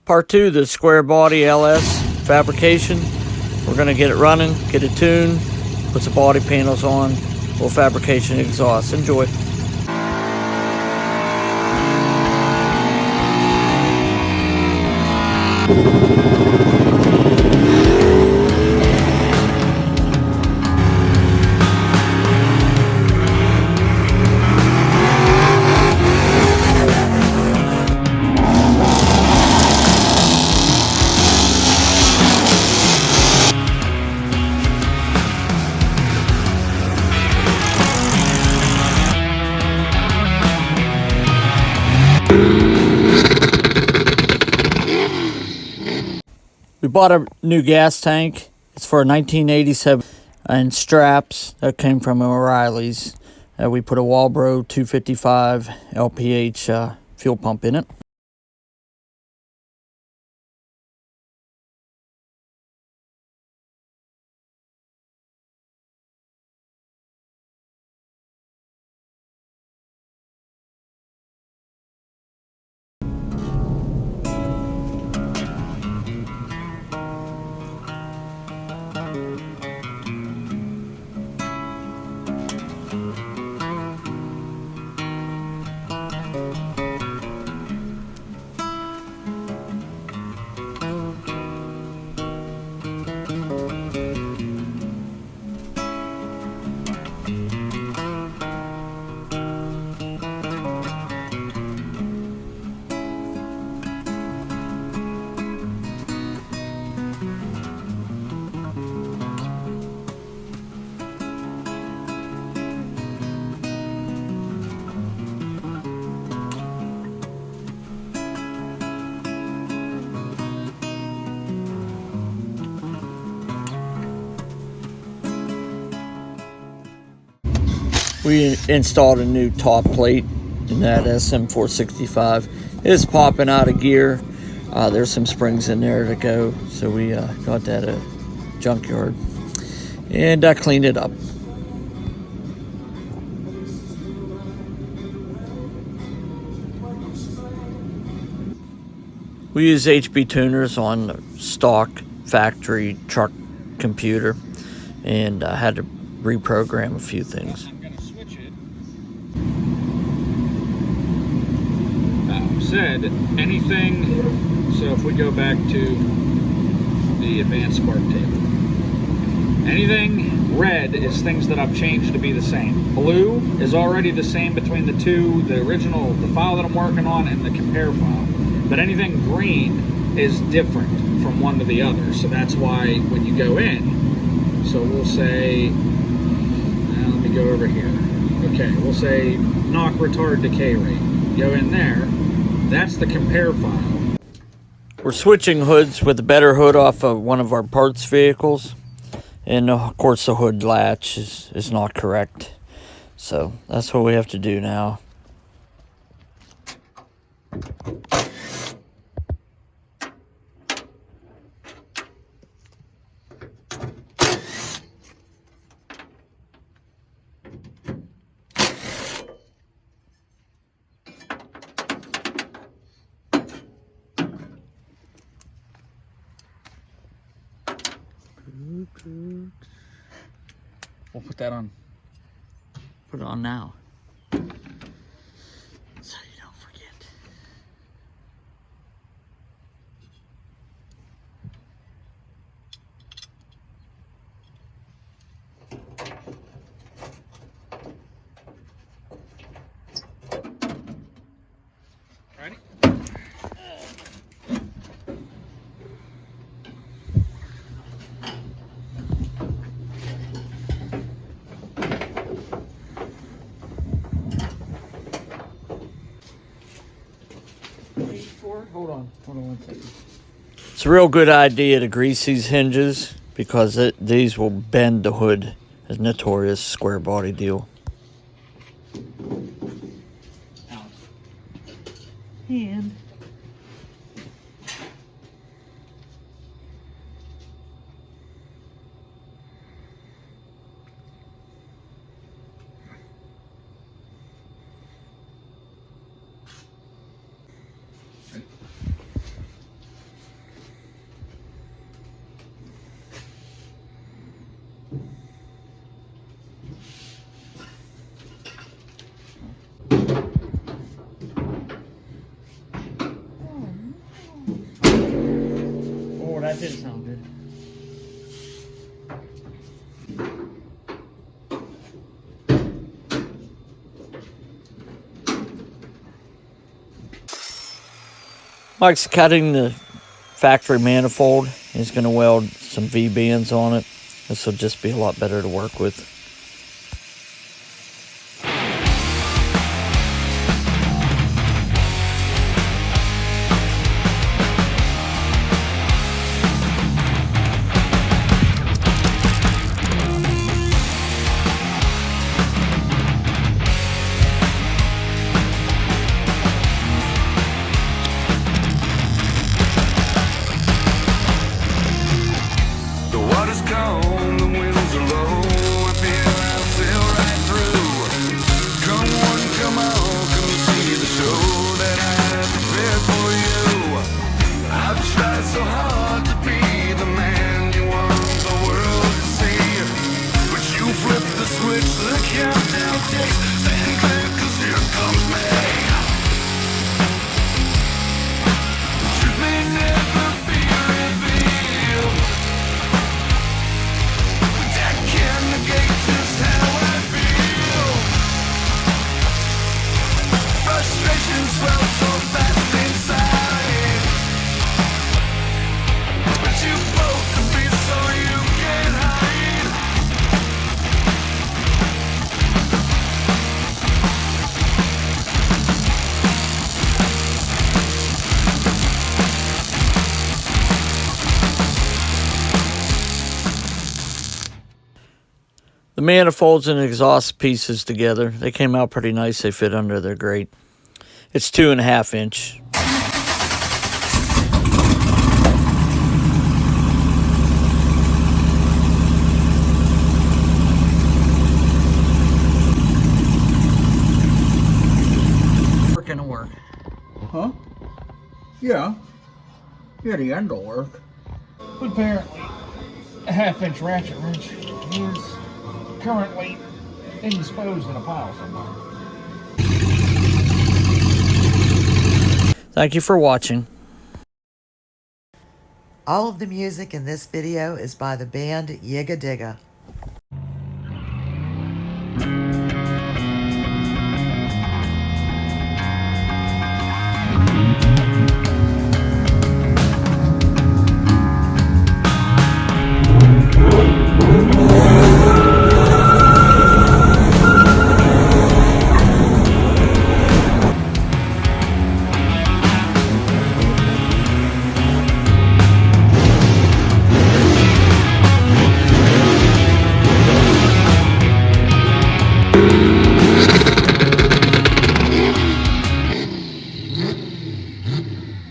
Part 2, the square body LS fabrication. We're going to get it running, get it tuned, put some body panels on, full fabrication exhaust. Enjoy. We bought a new gas tank. It's for a 1987 and straps that came from O'Reilly's. We put a Walbro 255 LPH fuel pump in it. We installed a new top plate in that Sm465. It's popping out of gear. There's some springs in there to go, so we got that at a junkyard. And I cleaned it up. We use HB tuners on the stock factory truck computer, and I had to reprogram a few things. Said anything, so if we go back to the advanced spark table, anything red is things that I've changed to be the same. Blue is already the same between the two, the original, the file that I'm working on, and the compare file. But anything green is different from one to the other, so that's why when you go in, so we'll say, let me go over here. Okay, we'll say knock retard decay rate. Go in there. That's the compare file. We're switching hoods with a better hood off of one of our parts vehicles. And of course the hood latch is not correct. So that's what we have to do now. We'll put that on. Put it on now, so you don't forget. Ready? Hold on 1 second. It's a real good idea to grease these hinges because these will bend the hood. It's a notorious square body deal. And that didn't sound good. Mike's cutting the factory manifold. He's going to weld some V-bands on it. This will just be a lot better to work with. The manifolds and exhaust pieces together, they came out pretty nice. They fit under their grate. It's 2.5 inch. Gonna work. Huh? Yeah. Yeah, the end will work. Apparently, a 1/2 inch ratchet wrench is currently indisposed in a pile somewhere. Thank you for watching. All of the music in this video is by the band Yigga Digga.